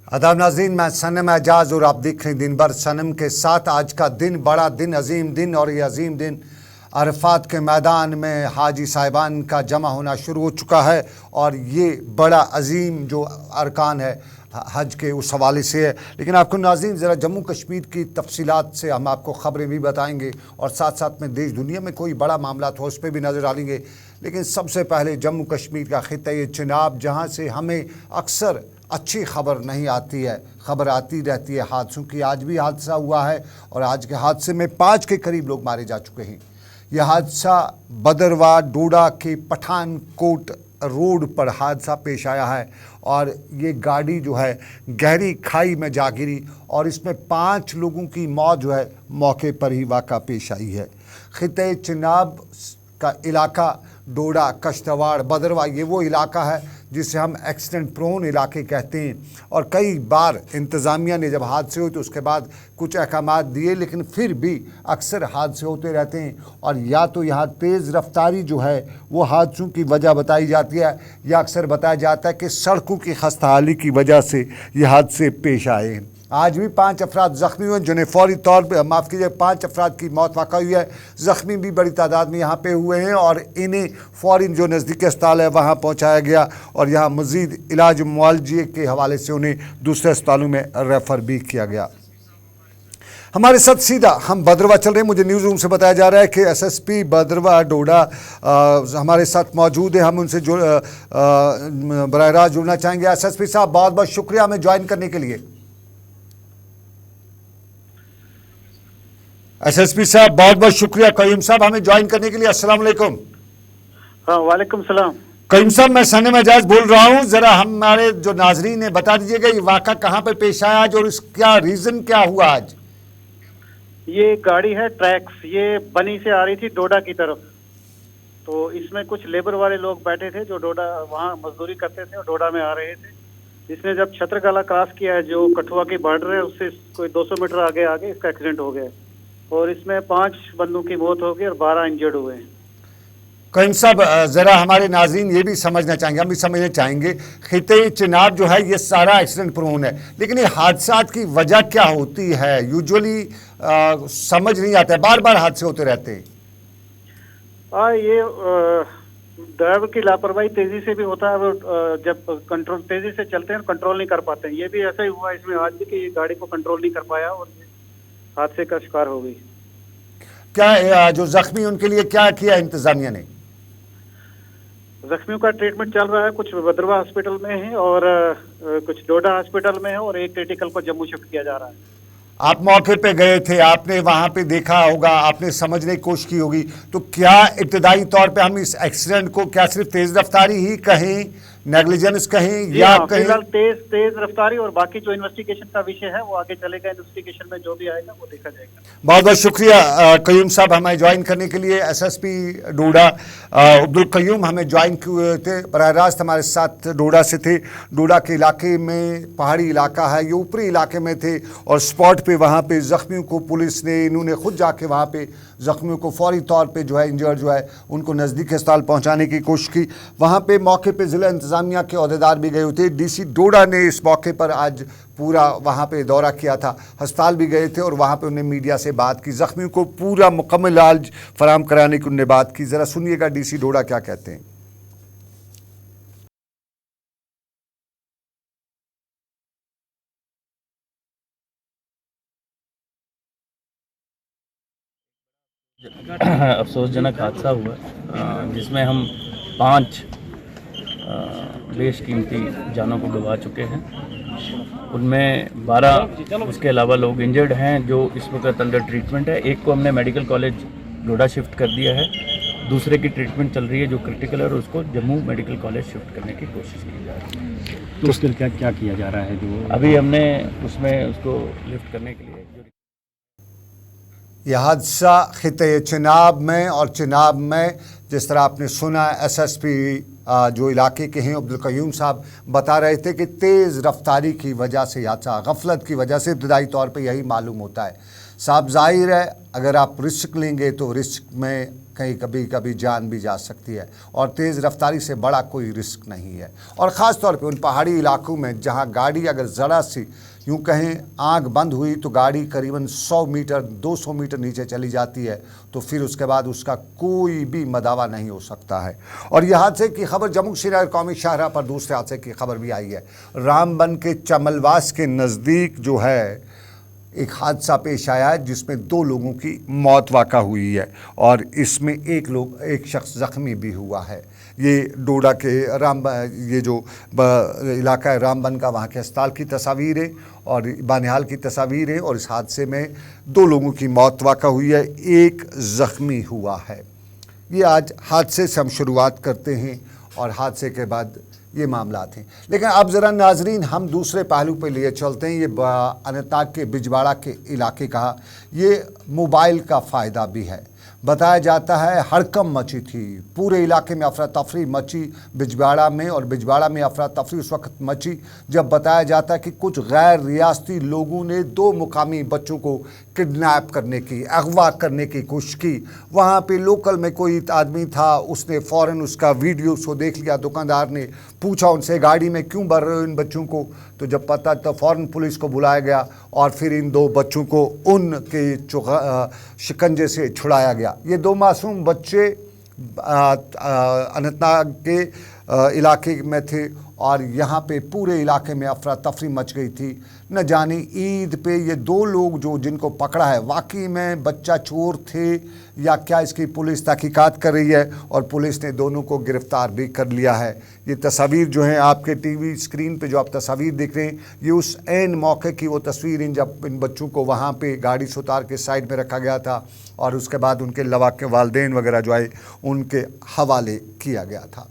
आदाब नाज़रीन, मैं सनम एजाज और आप देख रहे हैं दिन भर सनम के साथ। आज का दिन बड़ा दिन, अजीम दिन, और ये अजीम दिन अरफात के मैदान में हाजी साहिबान का जमा होना शुरू हो चुका है। और ये बड़ा अजीम जो अरकान है हज के, उस हवाले से है। लेकिन आपको नाज़रीन ज़रा जम्मू कश्मीर की तफसीलात से हम आपको ख़बरें भी बताएंगे और साथ साथ में देश दुनिया में कोई बड़ा मामला हो उस पर भी नज़र डालेंगे। लेकिन सबसे पहले जम्मू कश्मीर का ख़ित्ता चिनाब, जहाँ से हमें अक्सर अच्छी खबर नहीं आती है, खबर आती रहती है हादसों की। आज भी हादसा हुआ है और आज के हादसे में 5 के करीब लोग मारे जा चुके हैं। यह हादसा बदरवा डोडा के पठानकोट रोड पर हादसा पेश आया है और ये गाड़ी जो है गहरी खाई में जा गिरी और इसमें 5 लोगों की मौत जो है मौके पर ही वाक़ा पेश आई है। खित्ते चिनाब का इलाका डोडा, कश्तवाड़, बदरवा, ये वो इलाका है जिसे हम एक्सीडेंट प्रोन इलाके कहते हैं। और कई बार इंतज़ामिया ने जब हादसे हुए तो उसके बाद कुछ अहकामात दिए, लेकिन फिर भी अक्सर हादसे होते रहते हैं। और या तो यहाँ तेज़ रफ्तारी जो है वो हादसों की वजह बताई जाती है, या अक्सर बताया जाता है कि सड़कों की खस्ताहाली की वजह से ये हादसे पेश आए हैं। आज भी 5 अफराद ज़ख्मी हुए, जिन्हें फौरी तौर पर, माफ़ कीजिए, 5 अफराद की मौत वाक़ा हुई है। ज़ख्मी भी बड़ी तादाद में यहाँ पे हुए हैं और इन्हें फ़ौरन जो नज़दीकी अस्पताल है वहाँ पहुँचाया गया और यहाँ मज़ीद इलाज मुआलजे के हवाले से उन्हें दूसरे अस्पतालों में रेफ़र भी किया गया। हमारे साथ सीधा हम बदरवा चल रहे हैं। मुझे न्यूज़ रूम से बताया जा रहा है कि एसएसपी बदरवा डोडा हमारे साथ मौजूद है। हम उनसे बराह रास्त जुड़ना चाहेंगे। एसएसपी साहब, बहुत बहुत शुक्रिया हमें ज्वाइन करने के लिए। एसएसपी साहब, बहुत बहुत शुक्रिया। कयूम साहब, हमें ज्वाइन करने के लिए। अस्सलाम वालेकुम। हाँ, वालेकुम सलाम। कयूम साहब, मैं सनम एजाज बोल रहा हूँ। ज़रा हमारे जो नाजरीन है बता दीजिएगा ये वाक़ा कहाँ पे पेश आया आज और इसका रीज़न क्या हुआ आज? ये गाड़ी है ट्रैक्स, ये बनी से आ रही थी डोडा की तरफ। तो इसमें कुछ लेबर वाले लोग बैठे थे जो डोडा वहाँ मजदूरी करते थे और डोडा में आ रहे थे। इसने जब छत्रकला क्रॉस किया है, जो कठुआ की बॉर्डर है, उससे कोई 200 मीटर आगे इसका एक्सीडेंट हो गया और इसमें 5 बंदों की मौत हो गई और 12 इंजर्ड हुए हैं। कयूम साहब, ज़रा हमारे नाज़रीन ये भी समझना चाहेंगे, हम भी समझना चाहेंगे, खित्ते चिनाब जो है ये सारा एक्सीडेंट प्रोन है, लेकिन ये हादसात की वजह क्या होती है? यूजुअली समझ नहीं आता है, बार बार हादसे होते रहते हैं। ये ड्राइवर की लापरवाही तेजी से भी होता है और जब कंट्रोल तेजी से चलते हैं कंट्रोल नहीं कर पाते हैं। ये भी ऐसा ही हुआ इसमें आज भी कि ये गाड़ी को कंट्रोल नहीं कर पाया और हादसे का शिकार हो गई। क्या जो जख्मी उनके लिए क्या किया इंतजामिया ने? जख्मियों का ट्रीटमेंट चल रहा है, कुछ बदरवा हॉस्पिटल में है और कुछ डोडा हॉस्पिटल में है और एक क्रिटिकल को जम्मू शिफ्ट किया जा रहा है। आप मौके पे गए थे, आपने वहां पे देखा होगा, आपने समझने की कोशिश की होगी, तो क्या इब्तदाई तौर पे हम इस एक्सीडेंट को क्या सिर्फ तेज रफ्तारी ही कहें, नेग्लिजेंस कहें, या कहें? फिलहाल तेज रफ्तारी और बाकी जो इन्वेस्टिगेशन का विषय है वो आगे चलेगा। इन्वेस्टिगेशन में जो भी आएगा वो देखा जाएगा। बहुत बहुत शुक्रिया कयूम साहब हमें ज्वाइन करने के लिए। एसएसपी डोडा अब्दुल कयूम हमें ज्वाइन किए थे, बराह रास्त हमारे साथ डोडा से थे। डोडा के इलाके में पहाड़ी इलाका है, ये ऊपरी इलाके में थे और स्पॉट पे वहाँ पे ज़ख्मियों को पुलिस ने, इन्होंने खुद जाके वहाँ पे ज़ख्मियों को फौरी तौर पे जो है इंजर्ड जो है उनको नज़दीक अस्पताल पहुँचाने की कोशिश की। वहाँ पे मौके पे ज़िला इंतज़ामिया के अहदेदार भी गए हुए। डीसी डोडा ने इस मौके पर आज पूरा वहाँ पे दौरा किया था, अस्पताल भी गए थे और वहाँ पे उन्हें मीडिया से बात की, ज़ख्मियों को पूरा मुकम्मल इलाज फराहम कराने की उन्होंने बात की। ज़रा सुनिएगा डीसी डोडा क्या कहते हैं। अफसोसजनक हादसा हुआ जिसमें हम 5 बेशकीमती जानों को गंवा चुके हैं। उनमें 12 उसके अलावा लोग इंजर्ड हैं जो इस वक्त अंडर ट्रीटमेंट है। एक को हमने मेडिकल कॉलेज डोडा शिफ्ट कर दिया है, दूसरे की ट्रीटमेंट चल रही है जो क्रिटिकल है और उसको जम्मू मेडिकल कॉलेज शिफ्ट करने की कोशिश की जा रही है। तो उसके लिए क्या किया जा रहा है? जो अभी हमने उसमें उसको लिफ्ट करने के लिए यह हादसा खित्ते चिनाब में, और चिनाब में जिस तरह आपने सुना एसएसपी जो इलाके के हैं अब्दुल कयूम साहब बता रहे थे कि तेज़ रफ्तारी की वजह से हादसा, गफलत की वजह से इब्तदाई तौर पे यही मालूम होता है। साफ जाहिर है अगर आप रिस्क लेंगे तो रिस्क में कहीं कभी कभी जान भी जा सकती है, और तेज़ रफ्तारी से बड़ा कोई रिस्क नहीं है। और ख़ास तौर पे उन पहाड़ी इलाकों में जहां गाड़ी अगर ज़रा सी यूँ कहें आँख बंद हुई तो गाड़ी करीबन 100 मीटर 200 मीटर नीचे चली जाती है, तो फिर उसके बाद उसका कोई भी मदावा नहीं हो सकता है। और यह हादसे की खबर जम्मू श्रीनगर कौमी शाहराह पर दूसरे हादसे की खबर भी आई है। रामबन के चमलवास के नज़दीक जो है एक हादसा पेश आया है जिसमें 2 लोगों की मौत वाक़ा हुई है और इसमें एक शख्स ज़ख्मी भी हुआ है। ये डोडा के ये जो इलाका है रामबन का, वहाँ के अस्पताल की तस्वीर है और बानिहाल की तस्वीर है, और इस हादसे में 2 लोगों की मौत वाक़ा हुई है, एक ज़ख्मी हुआ है। ये आज हादसे से हम शुरुआत करते हैं और हादसे के बाद ये मामला थे। लेकिन अब ज़रा नाजरीन हम दूसरे पहलू पे लिए चलते हैं। ये अनंतनाग के बिजवाड़ा के इलाके का ये मोबाइल का फ़ायदा भी है। बताया जाता है हड़कंप मची थी, पूरे इलाके में अफरा तफरी मची बिजवाड़ा में, और बिजवाड़ा में अफरा तफरी उस वक्त मची जब बताया जाता है कि कुछ गैर रियासती लोगों ने 2 मुकामी बच्चों को किडनैप करने की, अगवा करने की कोशिश की। वहाँ पे लोकल में कोई आदमी था, उसने फ़ौरन उसका वीडियो उसको देख लिया। दुकानदार ने पूछा उनसे गाड़ी में क्यों भर रहे हो इन बच्चों को, तो जब पता तो फ़ौरन पुलिस को बुलाया गया और फिर इन 2 बच्चों को उनके शिकंजे से छुड़ाया गया। ये 2 मासूम बच्चे अनंतनाग के इलाके में थे और यहाँ पे पूरे इलाके में अफरा तफरी मच गई थी। न जाने ईद पे ये 2 लोग जो जिनको पकड़ा है वाकई में बच्चा चोर थे या क्या, इसकी पुलिस तहकीकात कर रही है और पुलिस ने दोनों को गिरफ़्तार भी कर लिया है। ये तस्वीर जो है आपके टीवी स्क्रीन पे जो आप तस्वीर देख रहे हैं, ये उस ऐन मौके की वो तस्वीर हैं जब इन बच्चों को वहाँ पे गाड़ी से उतार के साइड में रखा गया था और उसके बाद उनके लवा के वालिदैन वगैरह जो आए उनके हवाले किया गया था।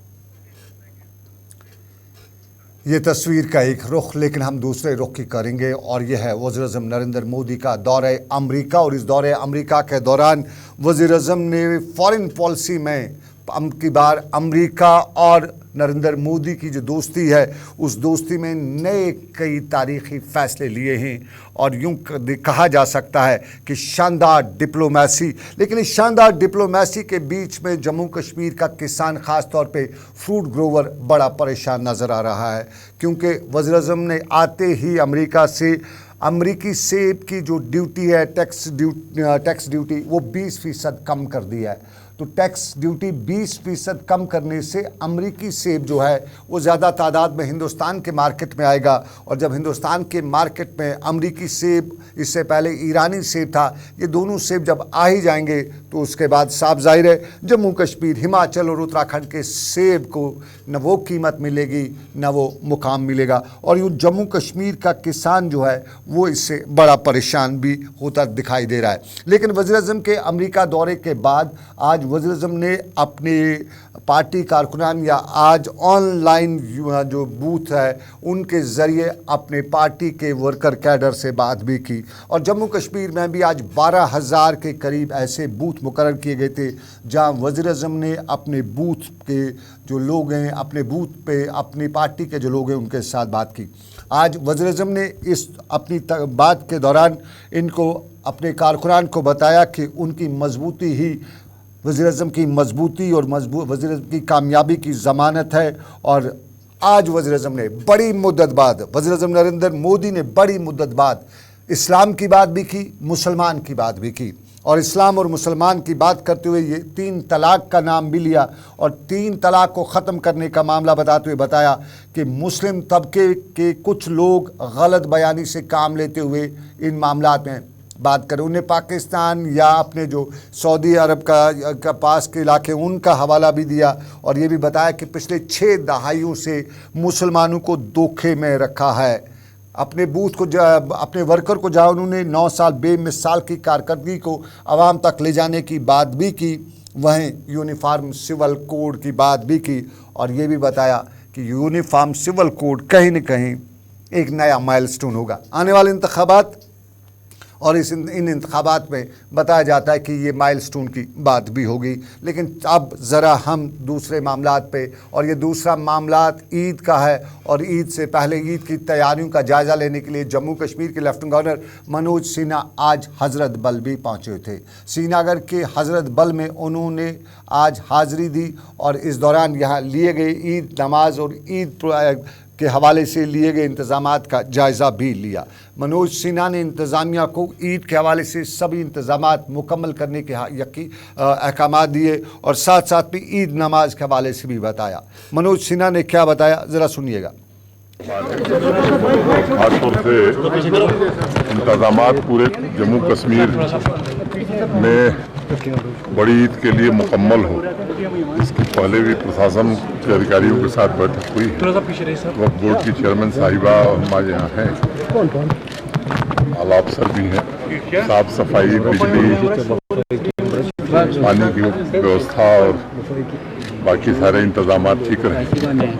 ये तस्वीर का एक रुख, लेकिन हम दूसरे रुख की करेंगे और यह है वज़ीर-ए-आज़म नरेंद्र मोदी का दौरे अमेरिका। और इस दौरे अमेरिका के दौरान वज़ीर-ए-आज़म ने फॉरेन पॉलिसी में की बार अमेरिका और नरेंद्र मोदी की जो दोस्ती है उस दोस्ती में नए कई तारीख़ी फ़ैसले लिए हैं और यूँ कहा जा सकता है कि शानदार डिप्लोमेसी। लेकिन इस शानदार डिप्लोमेसी के बीच में जम्मू कश्मीर का किसान ख़ास तौर पे फ्रूट ग्रोवर बड़ा परेशान नज़र आ रहा है, क्योंकि वज़ीर-ए-आज़म ने आते ही अमेरिका से अमरीकी सेब की जो ड्यूटी है टैक्स ड्यूटी वो 20% कम कर दिया है। तो टैक्स ड्यूटी 20% कम करने से अमरीकी सेब जो है वो ज़्यादा तादाद में हिंदुस्तान के मार्केट में आएगा, और जब हिंदुस्तान के मार्केट में अमरीकी सेब, इससे पहले ईरानी सेब था, ये दोनों सेब जब आ ही जाएंगे तो उसके बाद साफ जाहिर है जम्मू कश्मीर, हिमाचल और उत्तराखंड के सेब को न वो कीमत मिलेगी न वो मुकाम मिलेगा, और यूँ जम्मू कश्मीर का किसान जो है वो इससे बड़ा परेशान भी होता दिखाई दे रहा है। लेकिन वज़ीर-ए-आज़म के अमेरिका दौरे के बाद आज वज़ीर-ए-आज़म ने अपने पार्टी कारकुनान या आज ऑनलाइन जो बूथ है उनके ज़रिए अपने पार्टी के वर्कर कैडर से बात भी की, और जम्मू कश्मीर में भी आज 12,000 के करीब ऐसे बूथ मुकर्रर किए गए थे जहां वज़ीर-ए-आज़म ने अपने बूथ के जो लोग हैं, अपने बूथ पे अपनी पार्टी के जो लोग हैं उनके साथ बात की। आज वज़ीर-ए-आज़म ने इस अपनी बात के दौरान इनको अपने कारकुनान को बताया कि उनकी मजबूती ही वज़ीर-ए-आज़म की मजबूती और वज़ीर-ए-आज़म की कामयाबी की ज़मानत है। और आज वज़ीर-ए-आज़म ने बड़ी मुद्दत बाद, वज़ीर-ए-आज़म नरेंद्र मोदी ने बड़ी मुद्दत बाद इस्लाम की बात भी की, मुसलमान की बात भी की, और इस्लाम और मुसलमान की बात करते हुए ये 3 तलाक़ का नाम भी लिया और 3 तलाक़ को ख़त्म करने का मामला बताते हुए बताया कि मुस्लिम तबके के कुछ लोग गलत बयानी से काम लेते हुए इन मामलात में बात करें। उन्हें पाकिस्तान या अपने जो सऊदी अरब का पास के इलाके उनका हवाला भी दिया, और ये भी बताया कि पिछले 6 दहाइयों से मुसलमानों को धोखे में रखा है। अपने बूथ को अपने वर्कर को जहाँ उन्होंने 9 साल बेमिसाल की कारकर्दगी को आवाम तक ले जाने की बात भी की, वहीं यूनिफॉर्म सिविल कोड की बात भी की, और ये भी बताया कि यूनिफॉर्म सिविल कोड कहीं न कहीं एक नया माइलस्टोन होगा। आने वाले इंतखाबात और इन इंतखाबात में बताया जाता है कि ये माइलस्टोन की बात भी होगी। लेकिन अब ज़रा हम दूसरे मामलात पे, और ये दूसरा मामलात ईद का है, और ईद से पहले ईद की तैयारियों का जायज़ा लेने के लिए जम्मू कश्मीर के लेफ्टिनेंट गवर्नर मनोज सिन्हा आज हज़रत बल भी पहुँचे थे। श्रीनगर के हज़रत बल में उन्होंने आज हाज़िरी दी और इस दौरान यहाँ लिए गए ईद नमाज और ईद के हवाले से लिए गए इंतज़ामात का जायज़ा भी लिया। मनोज सिन्हा ने इंतज़ामिया को ईद के हवाले से सभी इंतज़ामात मुकम्मल करने के अहकामात दिए और साथ साथ भी ईद नमाज के हवाले से भी बताया। मनोज सिन्हा ने क्या बताया, ज़रा सुनिएगा। खासतौर से इंतज़ामात पूरे जम्मू कश्मीर में बड़ी ईद के लिए मुकम्मल हो, इसके पहले भी प्रशासन के अधिकारियों के साथ बैठक हुई है। वक्फ बोर्ड की चेयरमैन साहिबा हमारे यहाँ हैं, आला अफसर भी हैं, साफ सफाई, बिजली, पानी की व्यवस्था और बाकी सारे इंतजाम ठीक रहे,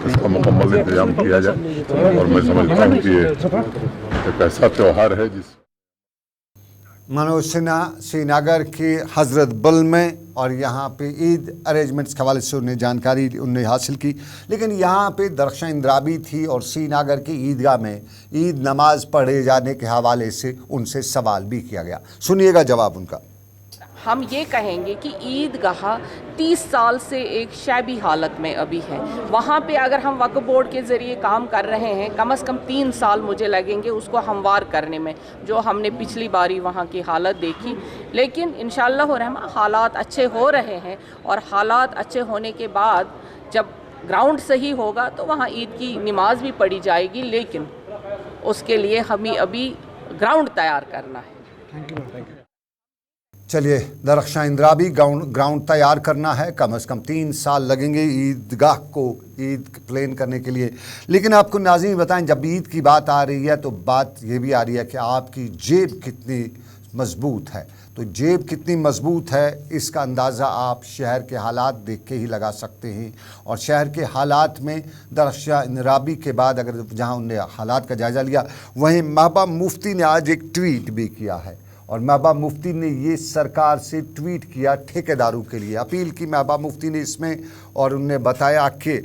इसका मुकम्मल इंतजाम किया जाए। और मैं समझता हूँ कि ये एक ऐसा त्यौहार है जिस मनोज सिन्हा श्रीनगर के हज़रत बल में और यहाँ पे ईद अरेंजमेंट्स के हवाले से उन्हें जानकारी हासिल की। लेकिन यहाँ पे दरख्शां इंदिराबी थी और श्रीनगर की ईदगाह में ईद नमाज पढ़े जाने के हवाले से उनसे सवाल भी किया गया। सुनिएगा जवाब उनका। हम ये कहेंगे कि ईदगाह 30 साल से एक शैबी हालत में अभी है। वहाँ पे अगर हम वक्फ बोर्ड के ज़रिए काम कर रहे हैं, कम से कम 3 साल मुझे लगेंगे उसको हमवार करने में, जो हमने पिछली बारी वहाँ की हालत देखी। लेकिन इंशाअल्लाह रहमान हालात अच्छे हो रहे हैं और हालात अच्छे होने के बाद जब ग्राउंड सही होगा तो वहाँ ईद की नमाज भी पढ़ी जाएगी। लेकिन उसके लिए हमें अभी ग्राउंड तैयार करना है। चलिए, दरख्शां इंदिराबी ग्राउंड तैयार करना है, कम से कम 3 साल लगेंगे ईदगाह को ईद प्लान करने के लिए। लेकिन आपको नाज़रीन बताएं, जब ईद की बात आ रही है तो बात ये भी आ रही है कि आपकी जेब कितनी मज़बूत है। तो जेब कितनी मज़बूत है इसका अंदाज़ा आप शहर के हालात देख के ही लगा सकते हैं। और शहर के हालात में दरख्शां इंदिराबी के बाद अगर जहाँ उनने हालात का जायज़ा लिया, वहीं महबूबा मुफ्ती ने आज एक ट्वीट भी किया है। और महबूबा मुफ्ती ने ये सरकार से ट्वीट किया ठेकेदारों के लिए अपील की महबूबा मुफ्ती ने इसमें, और उन्होंने बताया कि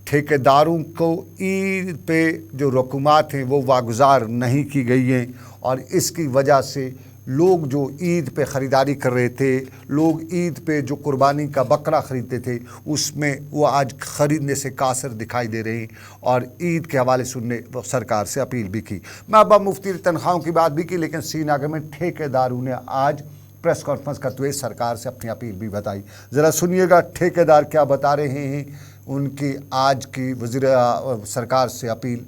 ठेकेदारों को ईद पे जो रकूमात हैं वो वागुजार नहीं की गई हैं और इसकी वजह से लोग जो ईद पे ख़रीदारी कर रहे थे, लोग ईद पे जो कुर्बानी का बकरा ख़रीदते थे, उसमें वो आज ख़रीदने से कासर दिखाई दे रहे हैं। और ईद के हवाले से उन्होंने सरकार से अपील भी की। महबूबा मुफ्ती ने तनख्वाहों की बात भी की, लेकिन श्रीनगर में ठेकेदारों ने आज प्रेस कॉन्फ्रेंस करते हुए सरकार से अपनी अपील भी बताई। ज़रा सुनिएगा ठेकेदार क्या बता रहे हैं, उनकी आज की सरकार से अपील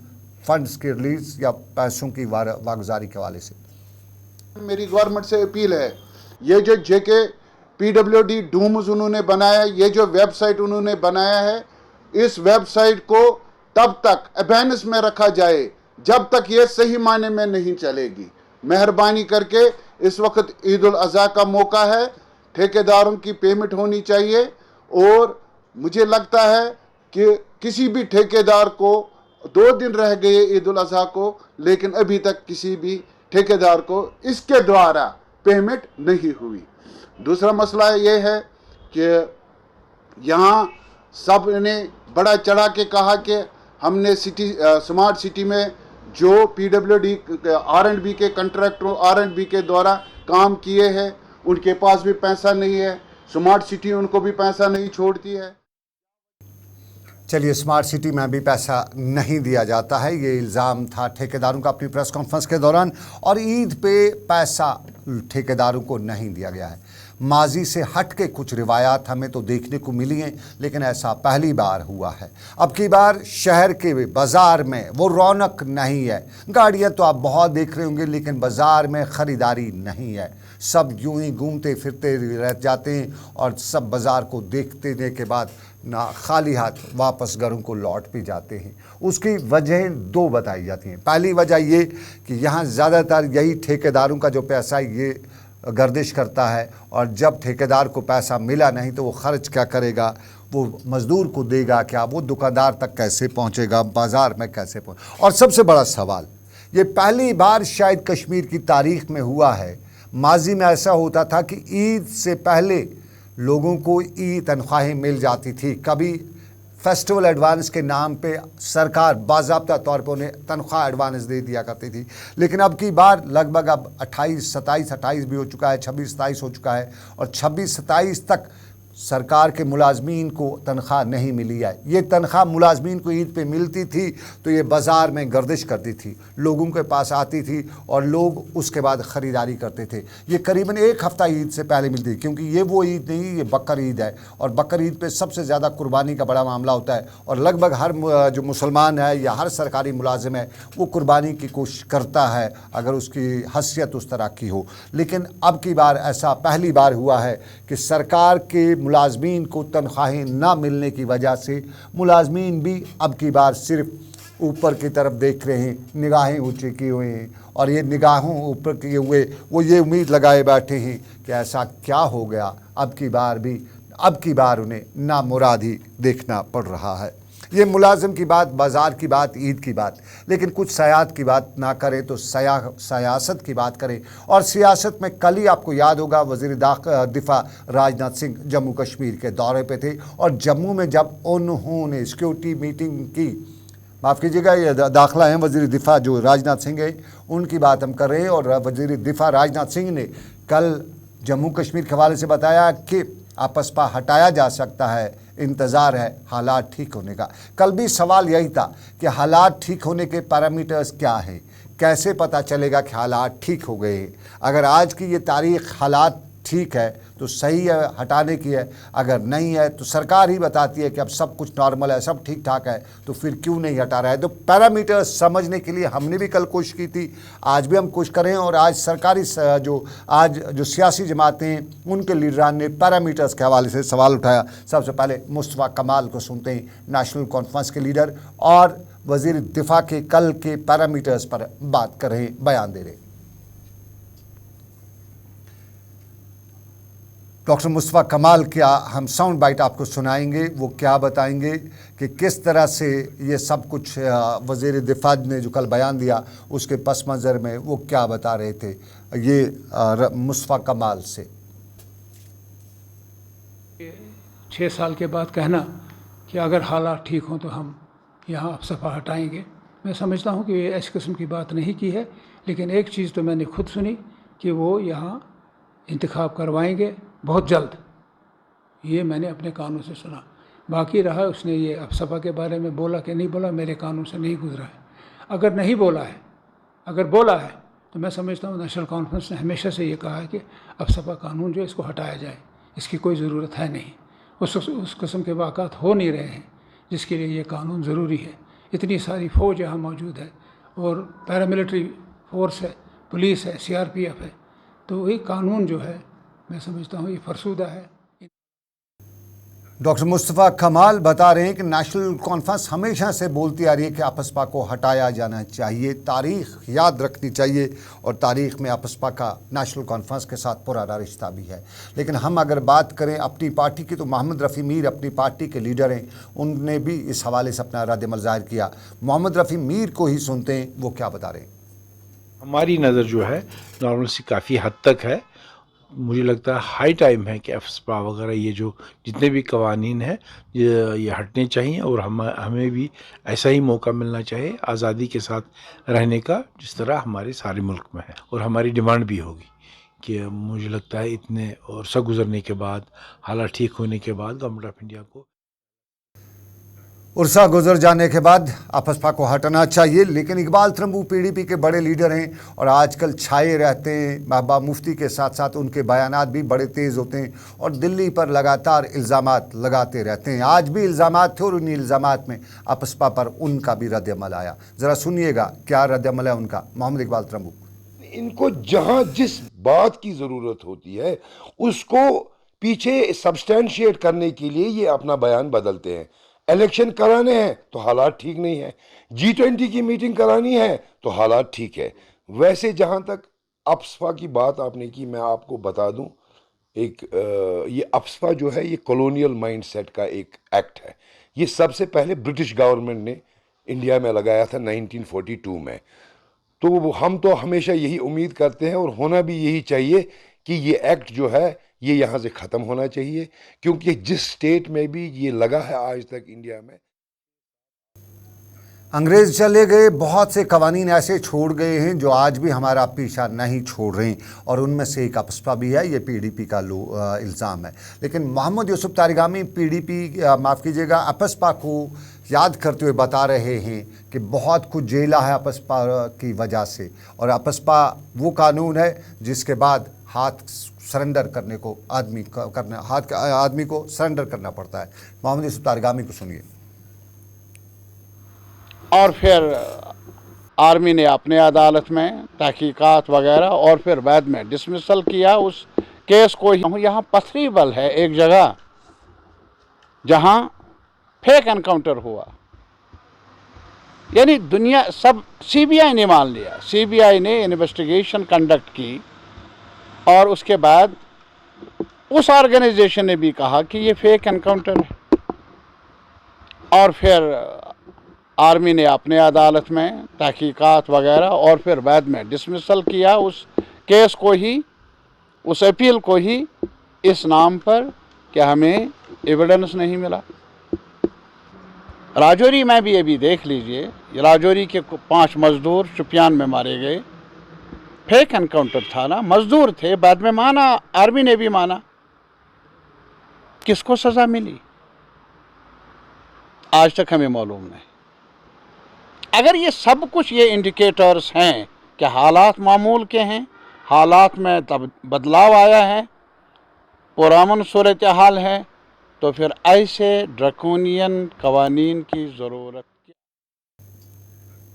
फ़ंड्स की रिलीज़ या पैसों की वागुजारी के हवाले से। मेरी गवर्नमेंट से अपील है, ये जो जेके पीडब्ल्यूडी डूम्स उन्होंने बनाया, ये जो वेबसाइट उन्होंने बनाया है, इस वेबसाइट को तब तक अबेनेस में रखा जाए जब तक ये सही मायने में नहीं चलेगी। मेहरबानी करके इस वक्त ईद उल अज़हा का मौका है, ठेकेदारों की पेमेंट होनी चाहिए। और मुझे लगता है कि किसी भी ठेकेदार को 2 दिन रह गए ईद उल अज़हा को, लेकिन अभी तक किसी भी ठेकेदार को इसके द्वारा पेमेंट नहीं हुई। दूसरा मसला ये है कि यहाँ सब ने बड़ा चढ़ा के कहा कि हमने स्मार्ट सिटी में जो पीडब्ल्यूडी R&B के कंट्रैक्टरों R&B के द्वारा काम किए हैं, उनके पास भी पैसा नहीं है, स्मार्ट सिटी उनको भी पैसा नहीं छोड़ती है। चलिए, स्मार्ट सिटी में भी पैसा नहीं दिया जाता है, ये इल्ज़ाम था ठेकेदारों का अपनी प्रेस कॉन्फ्रेंस के दौरान। और ईद पे पैसा ठेकेदारों को नहीं दिया गया है। माजी से हट के कुछ रिवायात हमें तो देखने को मिली हैं, लेकिन ऐसा पहली बार हुआ है। अब की बार शहर के बाज़ार में वो रौनक नहीं है। गाड़ियाँ तो आप बहुत देख रहे होंगे, लेकिन बाज़ार में ख़रीदारी नहीं है। सब यूं ही घूमते फिरते रह जाते हैं और सब बाज़ार को देखने के बाद ना खाली हाथ वापस घरों को लौट भी जाते हैं। उसकी वजह 2 बताई जाती हैं। पहली वजह ये कि यहाँ ज़्यादातर यही ठेकेदारों का जो पैसा ये गर्दिश करता है, और जब ठेकेदार को पैसा मिला नहीं तो वो ख़र्च क्या करेगा, वो मज़दूर को देगा क्या, वो दुकानदार तक कैसे पहुँचेगा, बाज़ार में कैसे और सबसे बड़ा सवाल ये पहली बार शायद कश्मीर की तारीख में हुआ है। माजी में ऐसा होता था कि ईद से पहले लोगों को ईद तनख्वाहें मिल जाती थी, कभी फेस्टिवल एडवांस के नाम पे सरकार बाज़ाब्ता तौर पे उन्हें तनख्वाह एडवांस दे दिया करती थी। लेकिन अब की बार लगभग अब 28 भी हो चुका है, 26-27 हो चुका है और 26-27 तक सरकार के मुलाजमीन को तनख्वाह नहीं मिली है। ये तनख्वाह मुलाजमीन को ईद पे मिलती थी तो ये बाज़ार में गर्दिश करती थी, लोगों के पास आती थी और लोग उसके बाद ख़रीदारी करते थे। ये करीबन एक हफ़्ता ईद से पहले मिलती, क्योंकि ये वो ईद नहीं, ये बकर ईद है और बकर ईद पे सबसे ज़्यादा कुर्बानी का बड़ा मामला होता है और लगभग हर जो मुसलमान है या हर सरकारी मुलाजिम है वो कुर्बानी की कोशिश करता है अगर उसकी हैसियत उस तरह की हो। लेकिन अब की बार ऐसा पहली बार हुआ है कि सरकार के मुलाजमीन को तनख्वाहें ना मिलने की वजह से मुलाजमीन भी अब की बार सिर्फ ऊपर की तरफ देख रहे हैं, निगाहें ऊंची किए हुए हैं और ये निगाहों ऊपर किए हुए वो ये उम्मीद लगाए बैठे हैं कि ऐसा क्या हो गया अब की बार उन्हें नामुरादी देखना पड़ रहा है। ये मुलाजिम की बात, बाज़ार की बात, ईद की बात, लेकिन कुछ सयाहत की बात ना करें तो सियासत की बात करें। और सियासत में कल ही आपको याद होगा वज़ीर दिफा राजनाथ सिंह जम्मू कश्मीर के दौरे पे थे और जम्मू में जब उन्होंने सिक्योरिटी मीटिंग की, माफ़ कीजिएगा ये दाखिला हैं वज़ीर दिफा जो राजनाथ सिंह है उनकी बात हम कर रहे हैं और वज़ीर दिफा राजनाथ सिंह ने कल जम्मू कश्मीर के हवाले से बताया कि आपसपा हटाया जा सकता है, इंतज़ार है हालात ठीक होने का। कल भी सवाल यही था कि हालात ठीक होने के पैरामीटर्स क्या हैं, कैसे पता चलेगा कि हालात ठीक हो गए हैं। अगर आज की ये तारीख़ हालात ठीक है तो सही है, हटाने की है, अगर नहीं है तो सरकार ही बताती है कि अब सब कुछ नॉर्मल है, सब ठीक ठाक है, तो फिर क्यों नहीं हटा रहा है। तो पैरामीटर्स समझने के लिए हमने भी कल कोशिश की थी, आज भी हम कोशिश करें और आज सरकारी जो सियासी जमातें हैं उनके लीडरान ने पैरामीटर्स के हवाले से सवाल उठाया। सबसे पहले मुस्तफ़ा कमाल को सुनते हैं, नेशनल कॉन्फ्रेंस के लीडर और वज़ीर दिफा के कल के पैरामीटर्स पर बात कर रहे, बयान दे रहे। डॉक्टर मुस्तफ़ा कमाल क्या हम साउंड बाइट आपको सुनाएंगे, वो क्या बताएंगे कि किस तरह से ये सब कुछ वज़ीर दिफा ने जो कल बयान दिया उसके पस मंज़र में वो क्या बता रहे थे। ये मुस्तफ़ा कमाल से 6 साल के बाद कहना कि अगर हालात ठीक हों तो हम यहाँ आपसपा हटाएंगे, मैं समझता हूँ कि ये ऐसी किस्म की बात नहीं की है। लेकिन एक चीज़ तो मैंने खुद सुनी कि वो यहाँ इंतखाब करवाएंगे बहुत जल्द, ये मैंने अपने कानों से सुना। बाकी रहा उसने ये आपसपा के बारे में बोला कि नहीं बोला, मेरे कानों से नहीं गुजरा है। अगर नहीं बोला है, अगर बोला है तो मैं समझता हूँ नेशनल कॉन्फ्रेंस ने हमेशा से ये कहा है कि आपसपा कानून जो है इसको हटाया जाए, इसकी कोई ज़रूरत है नहीं। उस किस्म के वाक़ात हो नहीं रहे हैं जिसके लिए ये कानून ज़रूरी है। इतनी सारी फ़ौज यहाँ मौजूद है और पैरामिलिट्री फोर्स है, पुलिस है, CRPF है, तो ये कानून जो है मैं समझता हूँ ये फरसूदा है। डॉक्टर मुस्तफ़ा कमाल बता रहे हैं कि नेशनल कॉन्फ्रेंस हमेशा से बोलती आ रही है कि आपसपा को हटाया जाना चाहिए, तारीख़ याद रखनी चाहिए और तारीख़ में आपसपा का नेशनल कॉन्फ्रेंस के साथ पुराना रिश्ता भी है। लेकिन हम अगर बात करें अपनी पार्टी की तो मोहम्मद रफ़ी मीर अपनी पार्टी के लीडर हैं, उनने भी इस हवाले से अपना रद्द-ए-अमल ज़ाहिर किया। मोहम्मद रफ़ी मीर को ही सुनते हैं, वो क्या बता रहे हैं। हमारी नज़र जो है नॉर्मल सी काफ़ी हद तक है। मुझे लगता है हाई टाइम है कि आपसपा वगैरह ये जो जितने भी कवानीन हैं ये हटने चाहिए और हमें भी ऐसा ही मौका मिलना चाहिए आज़ादी के साथ रहने का जिस तरह हमारे सारे मुल्क में है। और हमारी डिमांड भी होगी कि मुझे लगता है इतने अरसा गुजरने के बाद, हालात ठीक होने के बाद गवर्नमेंट ऑफ इंडिया को उर्सा गुजर जाने के बाद आपसपा को हटना चाहिए। लेकिन इकबाल त्रंबू PDP के बड़े लीडर हैं और आजकल छाए रहते हैं। महबूबा मुफ्ती के साथ साथ उनके बयानात भी बड़े तेज़ होते हैं और दिल्ली पर लगातार इल्ज़ामात लगाते रहते हैं। आज भी इल्ज़ामात थे और उन इल्ज़ामात में आपसपा पर उनका भी रद्द-ए-अमल आया। ज़रा सुनिएगा क्या रद्द-ए-अमल है उनका। मोहम्मद इकबाल त्रंबू, इनको जहां जिस बात की ज़रूरत होती है उसको पीछे सब्सटेंशिएट करने के लिए ये अपना बयान बदलते हैं। इलेक्शन कराने हैं तो हालात ठीक नहीं है, G20 की मीटिंग करानी है तो हालात ठीक है। वैसे जहां तक आपसपा की बात आपने की, मैं आपको बता दूं ये आपसपा जो है ये कॉलोनियल माइंडसेट का एक एक्ट है। ये सबसे पहले ब्रिटिश गवर्नमेंट ने इंडिया में लगाया था 1942 में। तो हम तो हमेशा यही उम्मीद करते हैं और होना भी यही चाहिए कि ये एक्ट जो है ये यहाँ से ख़त्म होना चाहिए, क्योंकि जिस स्टेट में भी ये लगा है आज तक इंडिया में। अंग्रेज चले गए, बहुत से कवानीन ऐसे छोड़ गए हैं जो आज भी हमारा पीछा नहीं छोड़ रहे हैं, और उनमें से एक अपस्पा भी है। ये पीडीपी का इल्ज़ाम है। लेकिन मोहम्मद यूसुफ तारिगामी पीडीपी माफ़ कीजिएगा अपस्पा को याद करते हुए बता रहे हैं कि बहुत कुछ झेला है अपस्पा की वजह से, और अपस्पा वो कानून है जिसके बाद हाथ सरेंडर करने को आदमी को सरेंडर करना पड़ता है। मोहम्मद यूसुफ तारिगामी को सुनिए। और फिर आर्मी ने अपने अदालत में तहकीकात वगैरह और फिर बाद में डिसमिसल किया उस केस को। यहाँ पथरीबल है एक जगह जहाँ फेक एनकाउंटर हुआ, यानी दुनिया सब सीबीआई ने मान लिया। सीबीआई ने इन्वेस्टिगेशन कंडक्ट की और उसके बाद उस ऑर्गेनाइजेशन ने भी कहा कि ये फेक एनकाउंटर है। और फिर आर्मी ने अपने अदालत में तहकीकात वगैरह और फिर बाद में डिसमिसल किया उस केस को ही, उस अपील को ही, इस नाम पर कि हमें एविडेंस नहीं मिला। राजौरी में भी अभी देख लीजिए, राजौरी के 5 मजदूर शुपियान में मारे गए। फेक एनकाउंटर था ना, मजदूर थे, बाद में माना, आर्मी ने भी माना। किसको सज़ा मिली आज तक हमें मालूम नहीं। अगर ये सब कुछ ये इंडिकेटर्स हैं कि हालात मामूल के हैं, हालात में तब बदलाव आया है, पुरामन सूरत हाल है, तो फिर ऐसे ड्रकोनियन कवानीन की ज़रूरत।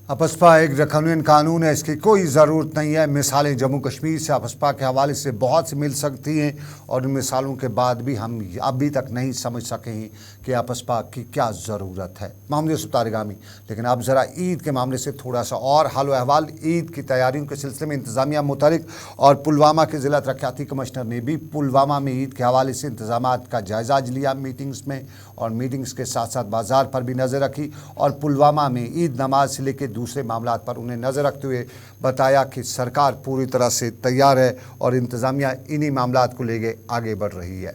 अपस्पा एक ड्रकोनियन कानून है, इसकी कोई ज़रूरत नहीं है। मिसालें जम्मू कश्मीर से अपस्पा के हवाले से बहुत सी मिल सकती हैं, और इन मिसालों के बाद भी हम अभी तक नहीं समझ सके हैं कि अपस्पा की क्या ज़रूरत है। मोहम्मद यूसुफ तारिगामी। लेकिन अब ज़रा ईद के मामले से थोड़ा सा और हाल अहवाल। ईद की तैयारियों के सिलसिले में इंतज़ामिया मुतहरिक, और पुलवामा के ज़िला तरक्याती कमिश्नर ने भी पुलवामा में ईद के हवाले से इंतजाम का जायज़ा लिया मीटिंग्स में, और मीटिंग्स के साथ साथ बाज़ार पर भी नज़र रखी, और पुलवामा में ईद नमाज से लेकर दूसरे मामलों पर उन्हें नज़र रखते हुए बताया कि सरकार पूरी तरह से तैयार है और इंतज़ामिया इन्हीं मामलों को लेके आगे बढ़ रही है।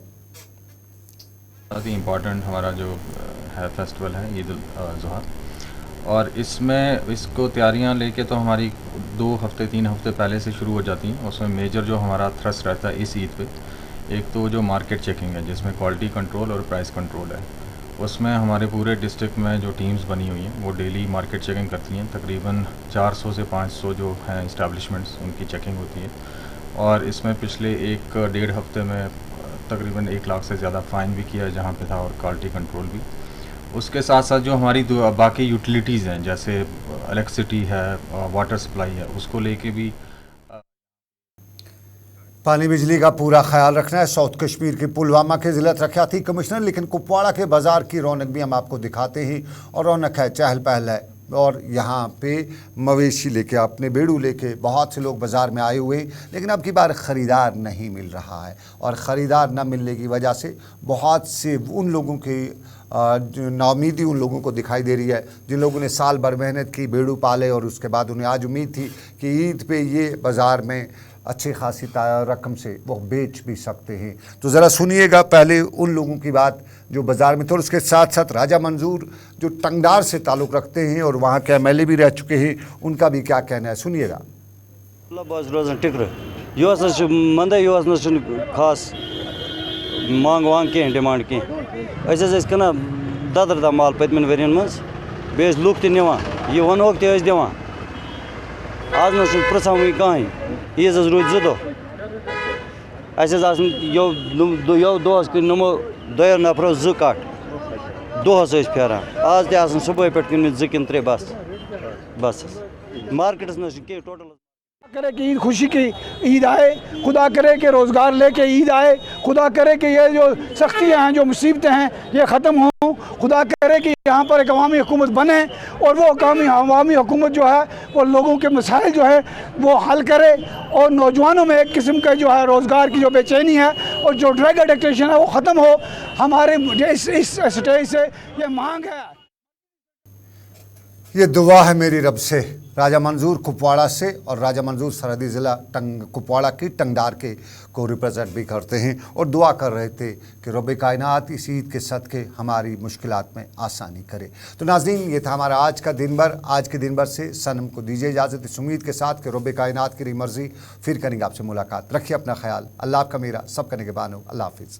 बहुत ही इम्पॉर्टेंट हमारा जो है फेस्टिवल है ईद उल ज़ुहा, और इसमें इसको तैयारियां लेके तो हमारी 2 हफ्ते 3 हफ्ते पहले से शुरू हो जाती हैं। उसमें मेजर जो हमारा थ्रस्ट रहता है इस ईद पे, एक तो जो मार्केट चेकिंग है जिसमें क्वालिटी कंट्रोल और प्राइस कंट्रोल है। उसमें हमारे पूरे डिस्ट्रिक्ट में जो टीम्स बनी हुई हैं वो डेली मार्केट चेकिंग करती हैं। तकरीबन 400 से 500 जो हैं इस्टेब्लिशमेंट्स, उनकी चेकिंग होती है। और इसमें पिछले 1-1.5 हफ्ते में तकरीबन 1 लाख से ज़्यादा फ़ाइन भी किया जहाँ पे था, और क्वालिटी कंट्रोल भी। उसके साथ साथ जो हमारी बाकी यूटिलिटीज़ हैं जैसे इलेक्ट्रिसिटी है, वाटर सप्लाई है, उसको लेके भी पानी बिजली का पूरा ख्याल रखना है। साउथ कश्मीर के पुलवामा के ज़िला तरक्याती कमिश्नर। लेकिन कुपवाड़ा के बाज़ार की रौनक भी हम आपको दिखाते हैं, और रौनक है, चहल पहल है, और यहाँ पे मवेशी लेके, अपने बेड़ू लेके बहुत से लोग बाज़ार में आए हुए हैं। लेकिन अब की बार ख़रीदार नहीं मिल रहा है, और ख़रीदार न मिलने की वजह से बहुत से उन लोगों की नाउमीदी उन लोगों को दिखाई दे रही है जिन लोगों ने साल भर मेहनत की, बेड़ू पाले, और उसके बाद उन्हें आज उम्मीद थी कि ईद पे ये बाज़ार में अच्छी खासी रकम से वो बेच भी सकते हैं। तो ज़रा सुनिएगा पहले उन लोगों की बात जो बाज़ार में थे, और उसके साथ साथ राजा मंजूर जो टंगडार से ताल्लुक़ रखते हैं और वहाँ के एमएलए भी रह चुके हैं, उनका भी क्या कहना है, सुनिएगा। खास मांग वांग कह डिमांड कह कना ददर माल पतमन वरियन मज बे लुक तवान यह वनोक दिवान आज न पृछा वही कहीं ईज रूद 2 दो यो दोस नमो 2 नफरों 2 कट दोहस फेरान आज तक सुबह पे 2 किन 3 बस मार्केटस न टोटल करे कि ईद खुशी की ईद आए, खुदा करे कि रोज़गार लेके ईद आए, खुदा करे कि ये जो सख्तियाँ हैं, जो मुसीबतें हैं, ये ख़त्म हों, खुदा करे कि यहाँ पर एक अवामी हुकूमत बने, और वो अवामी हुकूमत जो है वो लोगों के मसाइल जो है वो हल करे, और नौजवानों में एक किस्म का जो है रोज़गार की जो बेचैनी है और जो ड्रग एडिक्शन है वो ख़त्म हो। हमारे इस स्टेज से ये मांग है। ये दुआ है मेरी रब से। राजा मंजूर कुपवाड़ा से, और राजा मंजूर सरहदी ज़िला कुपवाड़ा की टंगडार के को रिप्रेजेंट भी करते हैं और दुआ कर रहे थे कि रब कायनात इस ईद के सदक़े हमारी मुश्किलात में आसानी करे। तो नाज़रीन, ये था हमारा आज का दिन भर। आज के दिन भर से सनम को दीजिए इजाज़त इस उम्मीद के साथ कि रब कायनात की मर्ज़ी। फिर करेंगे आपसे मुलाकात। रखिए अपना ख्याल। अल्लाह आपका मेरा सब का निगहबान हो। अल्लाह हाफ़िज़।